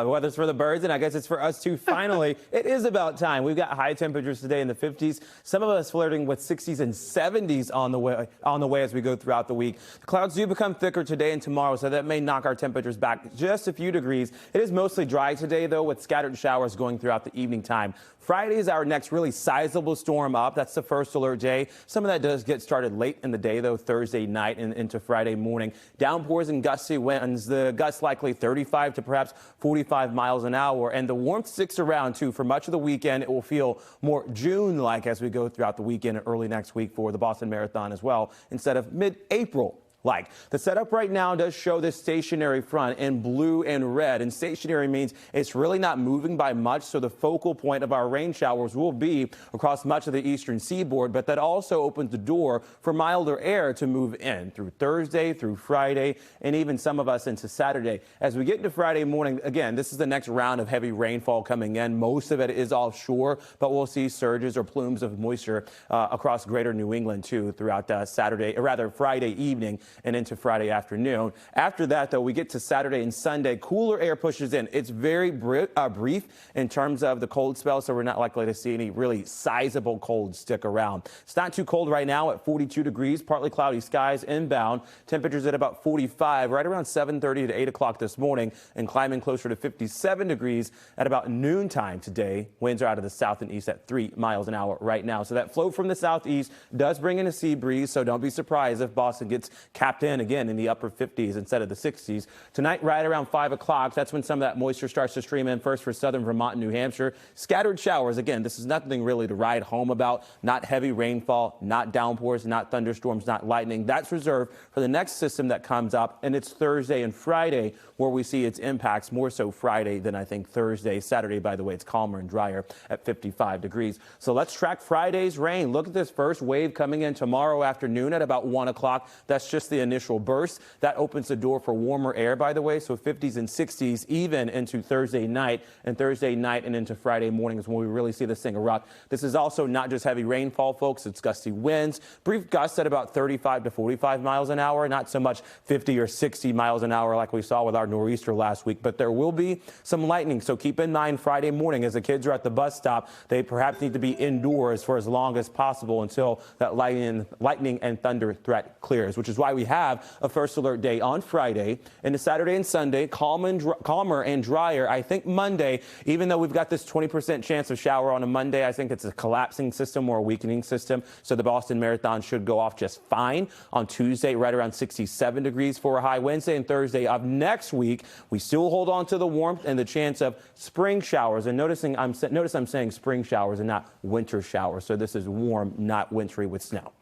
Weather's for the birds, and I guess it's for us too. Finally, it is about time. We've got high temperatures today in the 50s. Some of us flirting with 60s and 70s on the way as we go throughout the week. The clouds do become thicker today and tomorrow, so that may knock our temperatures back just a few degrees. It is mostly dry today, though, with scattered showers going throughout the evening time. Friday is our next really sizable storm up. That's the first alert day. Some of that does get started late in the day, though, Thursday night and into Friday morning. Downpours and gusty winds. The gusts likely 35 to perhaps 45 miles an hour. And the warmth sticks around, too. For much of the weekend, it will feel more June-like as we go throughout the weekend and early next week for the Boston Marathon as well, instead of mid-April. The setup right now does show this stationary front in blue and red, and stationary means it's really not moving by much, so the focal point of our rain showers will be across much of the eastern seaboard, but that also opens the door for milder air to move in through Thursday, through Friday, and even some of us into Saturday. As we get into Friday morning, again, this is the next round of heavy rainfall coming in. Most of it is offshore, but we'll see surges or plumes of moisture across greater New England, too, throughout Friday evening and into Friday afternoon. After that, though, we get to Saturday and Sunday. Cooler air pushes in. It's very brief in terms of the cold spell, so we're not likely to see any really sizable cold stick around. It's not too cold right now at 42 degrees, partly cloudy skies inbound. Temperatures at about 45, right around 7:30 to 8 o'clock this morning, and climbing closer to 57 degrees at about noontime today. Winds are out of the south and east at 3 miles an hour right now. So that flow from the southeast does bring in a sea breeze, so don't be surprised if Boston gets capped in again in the upper 50s instead of the 60s. Tonight, right around 5 o'clock, that's when some of that moisture starts to stream in first for southern Vermont and New Hampshire. Scattered showers. Again, this is nothing really to ride home about. Not heavy rainfall, not downpours, not thunderstorms, not lightning. That's reserved for the next system that comes up, and it's Thursday and Friday where we see its impacts, more so Friday than I think Thursday. Saturday, by the way, it's calmer and drier at 55 degrees. So let's track Friday's rain. Look at this first wave coming in tomorrow afternoon at about 1 o'clock. That's just the initial burst. That opens the door for warmer air, by the way, so 50s and 60s even into Thursday night, and Thursday night and into Friday morning is when we really see this thing erupt. This is also not just heavy rainfall, folks. It's gusty winds, brief gusts at about 35 to 45 miles an hour, not so much 50 or 60 miles an hour like we saw with our nor'easter last week, but there will be some lightning, so keep in mind Friday morning as the kids are at the bus stop, they perhaps need to be indoors for as long as possible until that lightning and thunder threat clears, which is why we have a first alert day on Friday. Into Saturday and Sunday, calmer and drier. I think Monday, even though we've got this 20% chance of shower on a Monday, I think it's a collapsing system or a weakening system. So the Boston Marathon should go off just fine. On Tuesday, right around 67 degrees for a high. Wednesday and Thursday of next week, we still hold on to the warmth and the chance of spring showers. And notice I'm saying spring showers and not winter showers. So this is warm, not wintry with snow.